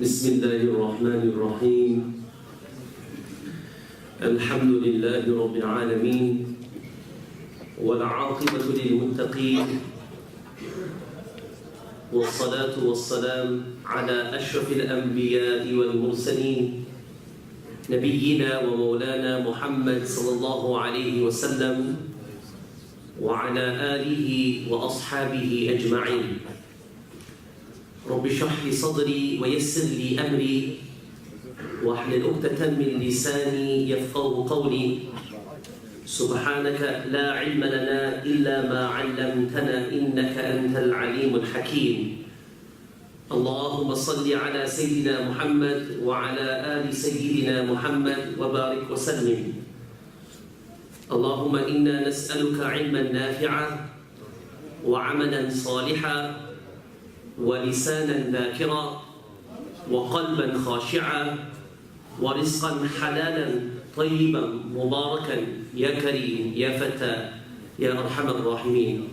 بسم الله الرحمن الرحيم الحمد لله رب العالمين والعاقبة للمتقين والصلاة والسلام على أشرف الأنبياء والمرسلين نبينا ومولانا محمد صلى الله عليه وسلم وعلى آله وأصحابه أجمعين رب اشرح لي صدري ويسر لي أمري واحلل عقدة من لساني يفقهوا قولي سبحانك لا علم لنا إلا ما علمتنا إنك أنت العليم الحكيم اللهم صل على سيدنا محمد وعلى آل سيدنا محمد وبارك وسلم اللهم إنا نسألك علما نافعا وعملا صالحا ولسانا ذاكرا وقلبا خاشعا ورزقا حلالا طيبا مباركا يا كريم يا فتى يا أرحم الراحمين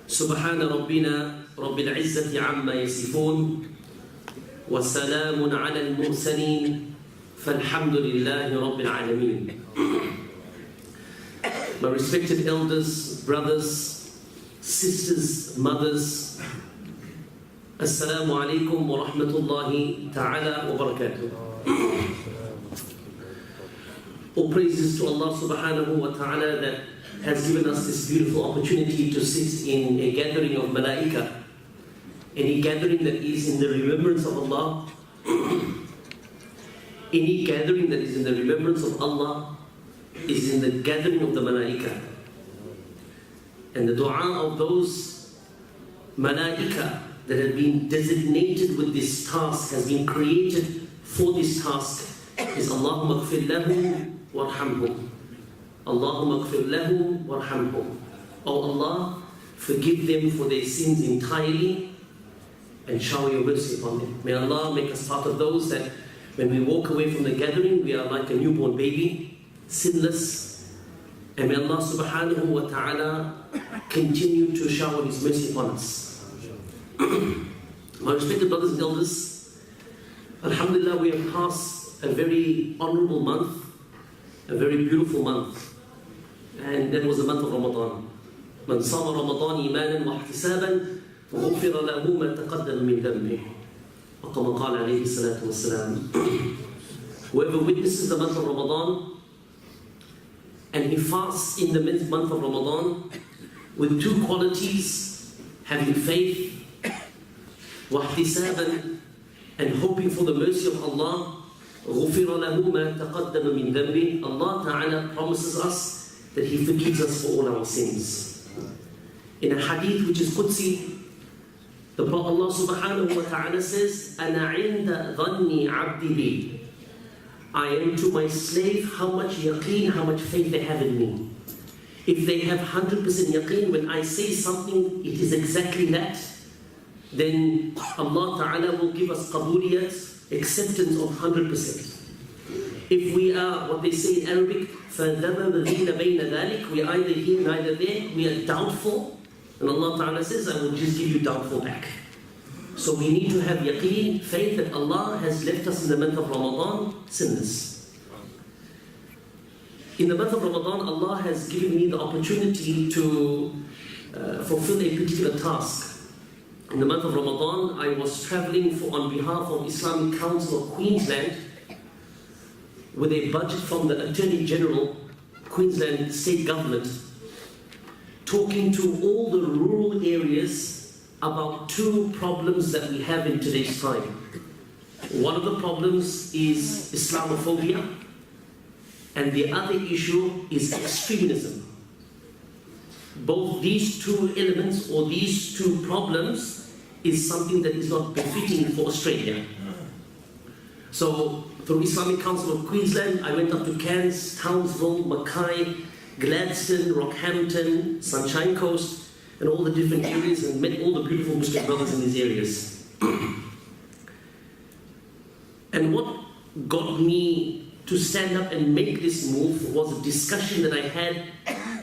سبحان ربنا رب العزة عما يصفون وسلام على المرسلين فالحمد لله رب العالمين. My respected elders, brothers, sisters, mothers, Assalamu alaikum wa rahmatullahi ta'ala wa barakatuh. All praises to Allah subhanahu wa ta'ala that has given us this beautiful opportunity to sit in a gathering of malaika, any gathering that is in the remembrance of Allah, any gathering that is in the remembrance of Allah is in the gathering of the malaika. And the dua of those malaika that have been designated with this task, has been created for this task, is Allahumma gfir lahum warhamhum. Allahumma gfir lahum warhamhum. Oh Allah, forgive them for their sins entirely and shower your mercy upon them. May Allah make us part of those that when we walk away from the gathering, we are like a newborn baby, sinless. And may Allah subhanahu wa ta'ala continue to shower His mercy upon us. My respected brothers and elders, alhamdulillah, we have passed a very honorable month, a very beautiful month, and that was the month of Ramadan. من صام رمضان إيمانا واحتسابا غفر له ما تقدم من ذنبه وكما قال عليه الصلاة والسلام. Whoever witnesses the month of Ramadan and he fasts in the month of Ramadan with two qualities, having faith واحتسابا and hoping for the mercy of Allah, غفر له ما تقدم من ذنبه. Allah Ta'ala promises us that He forgives us for all our sins. In a hadith which is Qudsi, the Prophet Allah Subhanahu wa Ta'ala says, أَنَا عِنْدَ ظَنِّ عَبْدِ بِي. I am to my slave how much yaqeen, how much faith they have in me. If they have 100% yaqeen, when I say something, it is exactly that, then Allah Ta'ala will give us qabuliyat, acceptance of 100%. If we are, what they say in Arabic, فَذَبَ بَذِينَ بَيْنَ ذَلِكَ, we are either here, neither there, we are doubtful, and Allah Ta'ala says, I will just give you doubtful back. So we need to have yaqeen, faith that Allah has left us in the month of Ramadan sinless. In the month of Ramadan, Allah has given me the opportunity to fulfill a particular task. In the month of Ramadan, I was traveling on behalf of Islamic Council of Queensland with a budget from the Attorney General, Queensland State Government, talking to all the rural areas about two problems that we have in today's time. One of the problems is Islamophobia, and the other issue is extremism. Both these two elements or these two problems is something that is not befitting for Australia. So through Islamic Council of Queensland, I went up to Cairns, Townsville, Mackay, Gladstone, Rockhampton, Sunshine Coast, and all the different areas, and met all the beautiful Muslim brothers in these areas. And what got me to stand up and make this move was a discussion that I had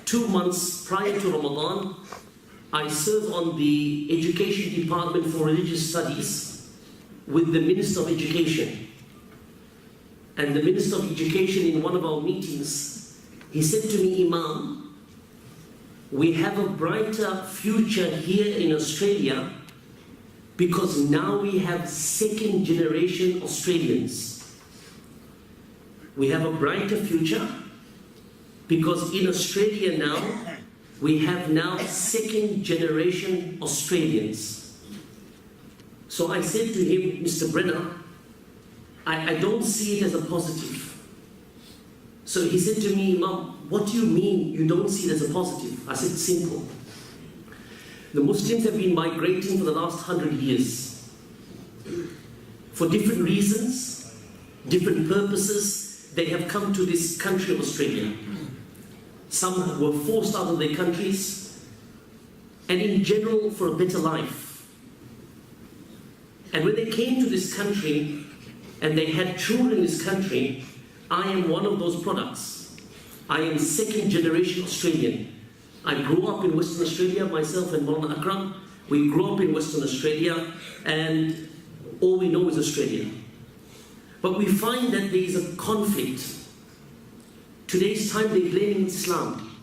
2 months prior to Ramadan. I serve on the Education Department for Religious Studies with the Minister of Education. And the Minister of Education, in one of our meetings, he said to me, Imam, we have a brighter future here in Australia because now we have second generation Australians. We have a brighter future because in Australia now, we have now second generation Australians. So I said to him, Mr. Brenner, I don't see it as a positive. So he said to me, Imam, what do you mean you don't see it as a positive? I said, simple. The Muslims have been migrating for the last 100 years. For different reasons, different purposes, they have come to this country of Australia. Some were forced out of their countries, and in general for a better life. And when they came to this country, and they had children in this country, I am one of those products. I am second generation Australian. I grew up in Western Australia, myself and Maulana Akram. We grew up in Western Australia, and all we know is Australia. But we find that there is a conflict. Today's time they're blaming Islam.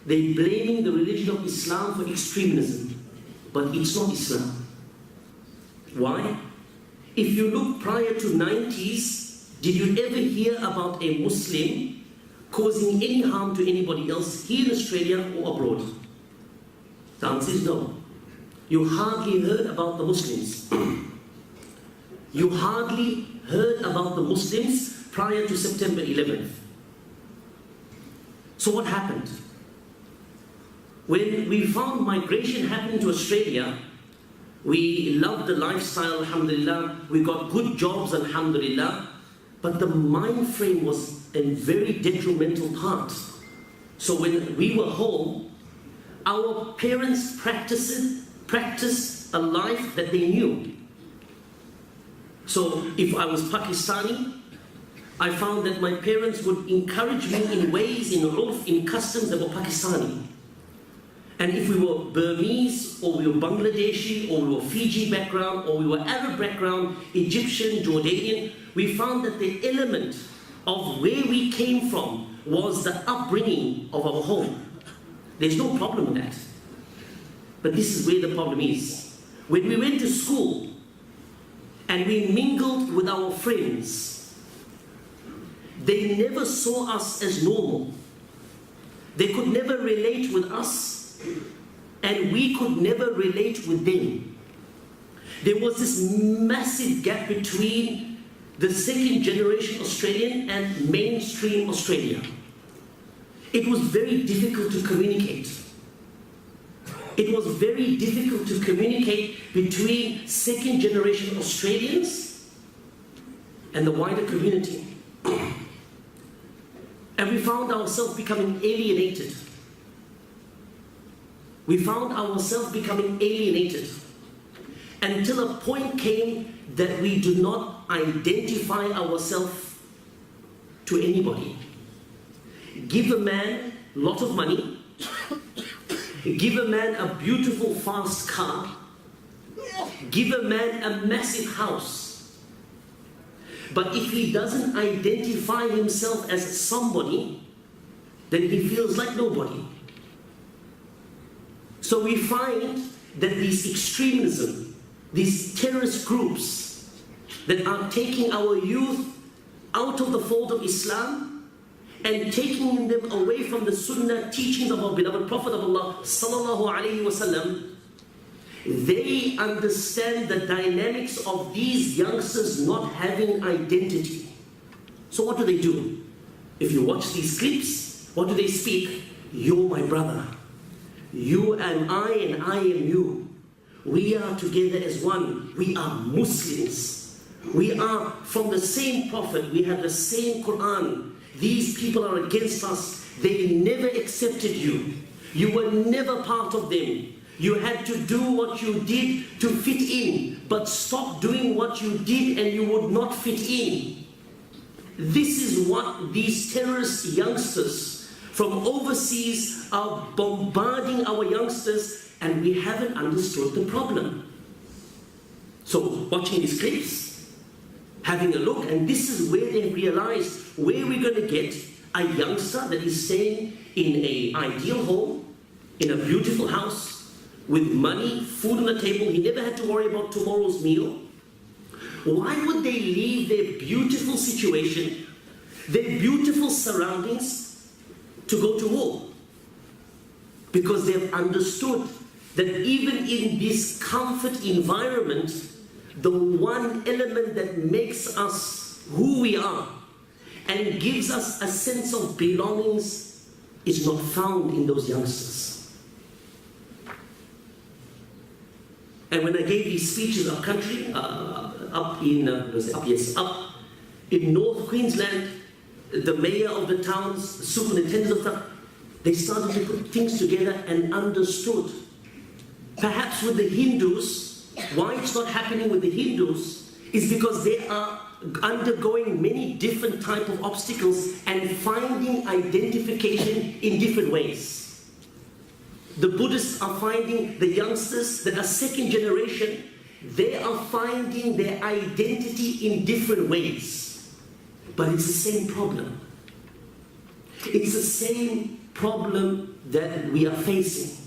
They're blaming the religion of Islam for extremism. But it's not Islam. Why? If you look prior to 90s, did you ever hear about a Muslim causing any harm to anybody else here in Australia or abroad? The answer is no. You hardly heard about the Muslims. You hardly heard about the Muslims prior to September 11th. So what happened? When we found migration happening to Australia, we loved the lifestyle, alhamdulillah. We got good jobs, alhamdulillah. But the mind frame was a very detrimental part. So when we were home, our parents practiced a life that they knew. So if I was Pakistani, I found that my parents would encourage me in ways, in urf, in customs that were Pakistani. And if we were Burmese, or we were Bangladeshi, or we were Fiji background, or we were Arab background, Egyptian, Jordanian, we found that the element of where we came from was the upbringing of our home. There's no problem with that. But this is where the problem is. When we went to school and we mingled with our friends, they never saw us as normal. They could never relate with us, and we could never relate with them. There was this massive gap between the second generation Australian and mainstream Australia. It was very difficult to communicate. It was very difficult to communicate between second generation Australians and the wider community. And we found ourselves becoming alienated. We found ourselves becoming alienated until a point came that we do not identify ourselves to anybody. Give a man a lot of money, give a man a beautiful fast car, give a man a massive house. But if he doesn't identify himself as somebody, then he feels like nobody. So we find that these extremism, these terrorist groups that are taking our youth out of the fold of Islam and taking them away from the Sunnah teachings of our beloved Prophet of Allah sallallahu alaihi wasallam, they understand the dynamics of these youngsters not having identity. So what do? If you watch these clips, what do they speak? You're my brother. You and I am you. We are together as one. We are Muslims. We are from the same Prophet. We have the same Quran. These people are against us. They never accepted you. You were never part of them. You had to do what you did to fit in, but stop doing what you did and you would not fit in. This is what these terrorist youngsters from overseas are bombarding our youngsters, and we haven't understood the problem. So watching these clips, having a look, and this is where they realize where we're going to get a youngster that is staying in an ideal home, in a beautiful house, with money, food on the table. He never had to worry about tomorrow's meal. Why would they leave their beautiful situation, their beautiful surroundings, to go to war? Because they've understood that even in this comfort environment, the one element that makes us who we are and gives us a sense of belongings is not found in those youngsters. And when I gave these speeches up country, up in North Queensland, the mayor of the towns, superintendents of the, they started to put things together and understood. Perhaps with the Hindus, why it's not happening with the Hindus is because they are undergoing many different type of obstacles and finding identification in different ways. The Buddhists are finding, the youngsters that are second generation, they are finding their identity in different ways. But it's the same problem. It's the same problem that we are facing.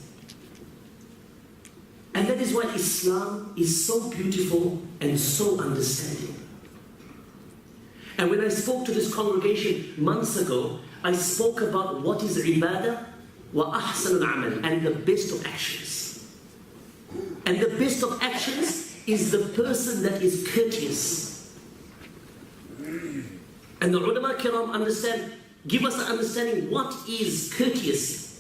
And that is why Islam is so beautiful and so understanding. And when I spoke to this congregation months ago, I spoke about what is ibadah wa ahsanul amal, and the best of actions. And the best of actions is the person that is courteous. And the ulama kiram give us the understanding what is courteous.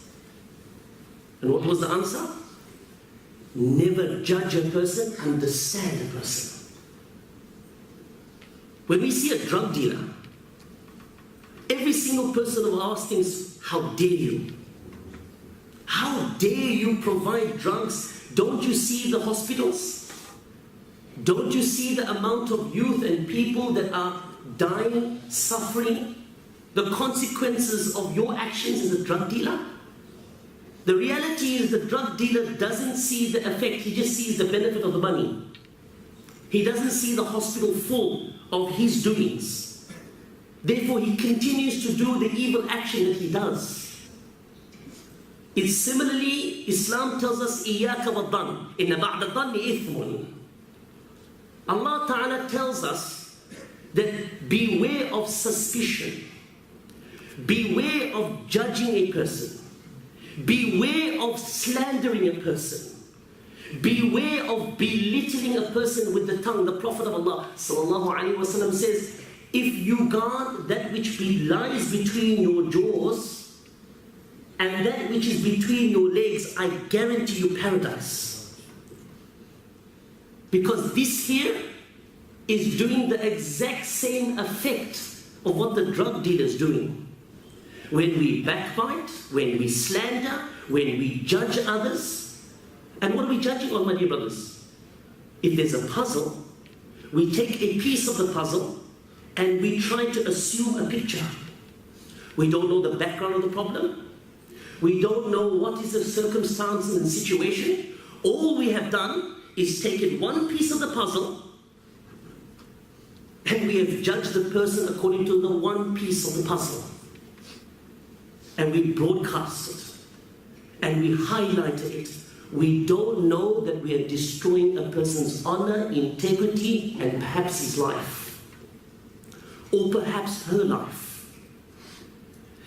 And what was the answer? Never judge a person, understand a person. When we see a drug dealer, every single person of ours thinks, how dare you? How dare you provide drugs? Don't you see the hospitals? Don't you see the amount of youth and people that are dying, suffering? The consequences of your actions as a drug dealer? The reality is the drug dealer doesn't see the effect, he just sees the benefit of the money. He doesn't see the hospital full of his doings. Therefore, he continues to do the evil action that he does. It's similarly, Islam tells us, إِيَّاكَ وَالظَّنِّ إِنَّ بَعْدَ الظَّنِّ إِثْمٌ. Allah Ta'ala tells us that beware of suspicion. Beware of judging a person. Beware of slandering a person. Beware of belittling a person with the tongue. The Prophet of Allah sallallahu alaihi wasallam says, if you guard that which lies between your jaws and that which is between your legs, I guarantee you paradise. Because this here is doing the exact same effect of what the drug dealer is doing. When we backbite, when we slander, when we judge others. And what are we judging on, my dear brothers? If there's a puzzle, we take a piece of the puzzle and we try to assume a picture. We don't know the background of the problem. We don't know what is the circumstance and situation. All we have done is taken one piece of the puzzle and we have judged the person according to the one piece of the puzzle. And we broadcast it, and we highlighted it. We don't know that we are destroying a person's honor, integrity, and perhaps his life, or perhaps her life.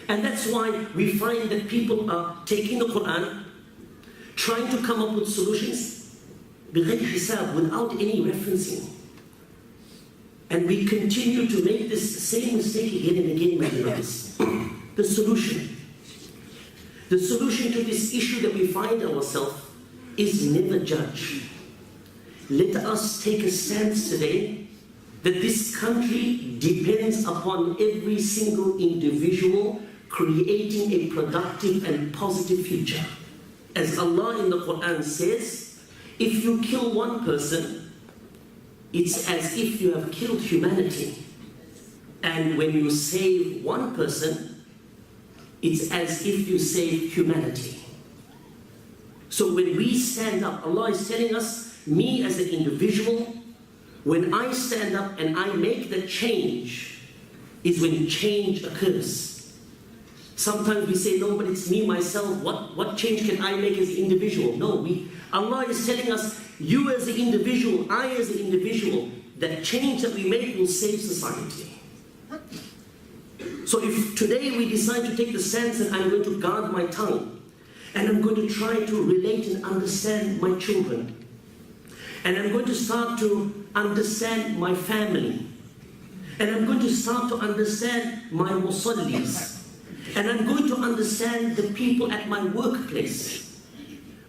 And that's why we find that people are taking the Quran, trying to come up with solutions, بغير حساب, without any referencing. And we continue to make this same mistake again and again, my dear brothers. The solution. The solution to this issue that we find ourselves is never judge. Let us take a stance today that this country depends upon every single individual creating a productive and positive future. As Allah in the Quran says, if you kill one person, it's as if you have killed humanity. And when you save one person, it's as if you save humanity. So when we stand up, Allah is telling us, me as an individual, When I stand up and I make the change, is when change occurs. Sometimes we say, no, but it's me, myself. What change can I make as an individual? No, Allah is telling us, you as an individual, I as an individual, that change that we make will save society. So if today we decide to take the stance that I'm going to guard my tongue, and I'm going to try to relate and understand my children, and I'm going to start to understand my family, and I'm going to start to understand my musallis, and I'm going to understand the people at my workplace.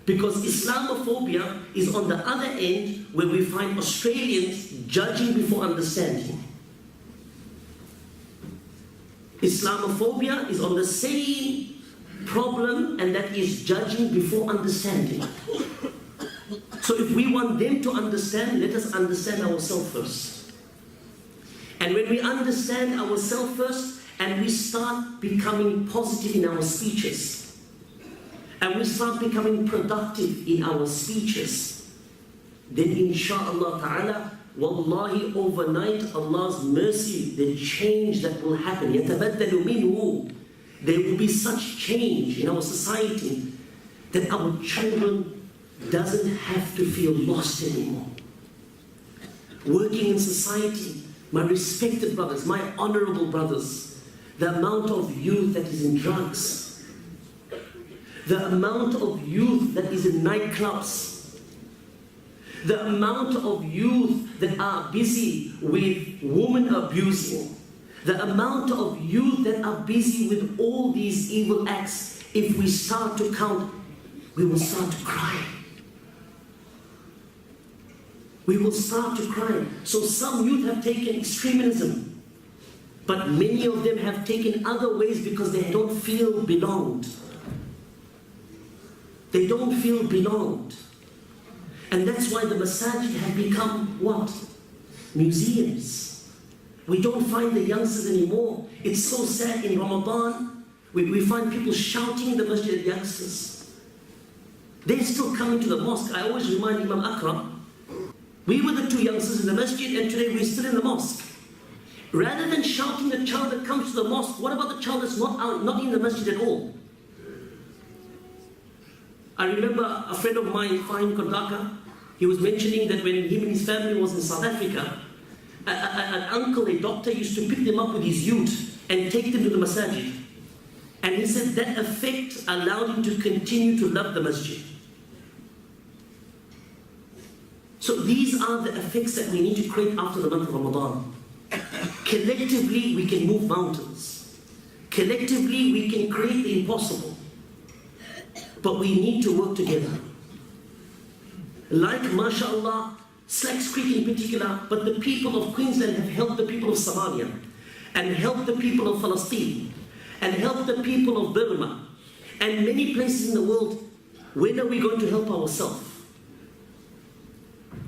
Because Islamophobia is on the other end, where we find Australians judging before understanding. Islamophobia is on the same problem, and that is judging before understanding. So if we want them to understand, let us understand ourselves first. And when we understand ourselves first, and we start becoming positive in our speeches, and we start becoming productive in our speeches, then insha'Allah ta'ala, wallahi, overnight, Allah's mercy, the change that will happen, يَتَبَدَّلُ مِنْهُ, there will be such change in our society that our children doesn't have to feel lost anymore. Working in society, my respected brothers, my honorable brothers, the amount of youth that is in drugs, the amount of youth that is in nightclubs, the amount of youth that are busy with woman abusing, the amount of youth that are busy with all these evil acts, if we start to count, we will start to cry. We will start to cry. So some youth have taken extremism, but many of them have taken other ways because they don't feel belonged. They don't feel belonged. And that's why the masajid have become what? Museums. We don't find the youngsters anymore. It's so sad. In Ramadan, we find people shouting in the masjid at youngsters. They're still coming to the mosque. I always remind Imam Akram, we were the two youngsters in the masjid, and today we're still in the mosque. Rather than shouting the child that comes to the mosque, what about the child that's not in the masjid at all? I remember a friend of mine, Fahim Kondaka, he was mentioning that when him and his family was in South Africa, an uncle, a doctor, used to pick them up with his youth and take them to the masjid. And he said that effect allowed him to continue to love the masjid. So these are the effects that we need to create after the month of Ramadan. Collectively, we can move mountains. Collectively, we can create the impossible. But we need to work together. Like, mashallah, Slacks Creek in particular, but the people of Queensland have helped the people of Somalia, and helped the people of Palestine, and helped the people of Burma, and many places in the world. When are we going to help ourselves?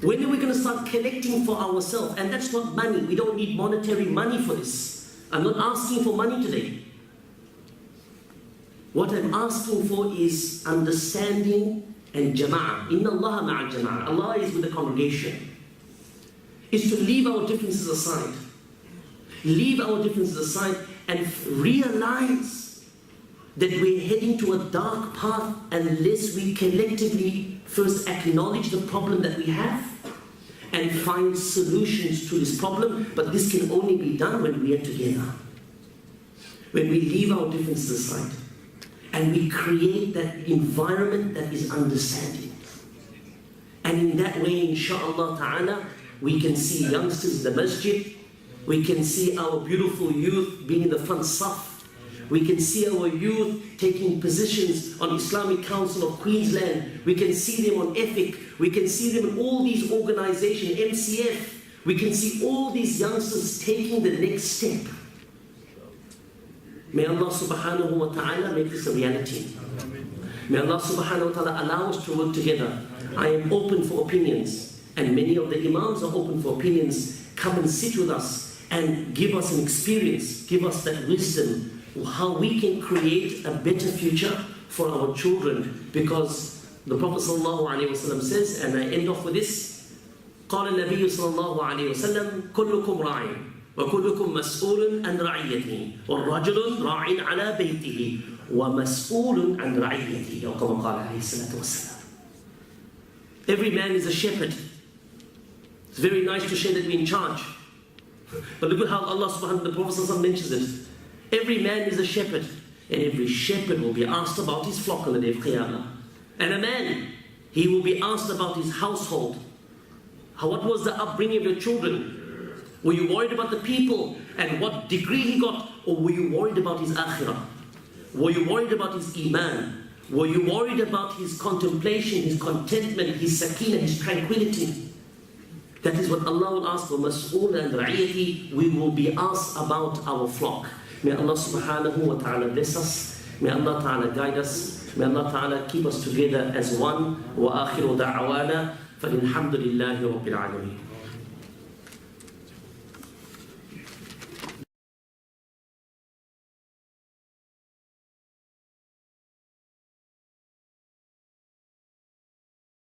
When are we going to start collecting for ourselves? And that's not money. We don't need monetary money for this. I'm not asking for money today. What I'm asking for is understanding and jama'ah. Inna Allah ma'a jama'ah. Allah is with the congregation. Is to leave our differences aside. Leave our differences aside and realize that we're heading to a dark path unless we collectively first acknowledge the problem that we have and find solutions to this problem. But this can only be done when we are together. When we leave our differences aside. And we create that environment that is understanding. And in that way, insha'Allah ta'ala, we can see youngsters in the masjid. We can see our beautiful youth being in the front saf. We can see our youth taking positions on Islamic Council of Queensland. We can see them on EPIC. We can see them in all these organizations, MCF. We can see all these youngsters taking the next step. May Allah subhanahu wa ta'ala make this a reality. May Allah subhanahu wa ta'ala allow us to work together. I am open for opinions, and many of the imams are open for opinions. Come and sit with us and give us an experience, give us that wisdom, how we can create a better future for our children. Because the Prophet ﷺ says, and I end off with this, قال النبي صلى الله عليه وسلم كلكم راع وكلكم مسؤول عن رعيته والرجل راع على بيته ومسؤول عن رعيته أو كما قال عليه الصلاة والسلام. Every man is a shepherd. It's very nice to say that we're in charge. But look at how Allah subhanahu wa ta'ala, the Prophet mentions it. Every man is a shepherd. And every shepherd will be asked about his flock on the day of Qiyamah. And a man, he will be asked about his household. What was the upbringing of your children? Were you worried about the people and what degree he got? Or were you worried about his akhirah? Were you worried about his iman? Were you worried about his contemplation, his contentment, his sakinah, his tranquility? That is what Allah will ask for. Mas'ul and ra'iyati, we will be asked about our flock. May Allah subhanahu wa ta'ala bless us. May Allah ta'ala guide us. May Allah ta'ala keep us together as one. Wa akhiru da'awana. فَالْحَمْدُ لِلَّهِ رَبِّ الْعَالَمِينَ.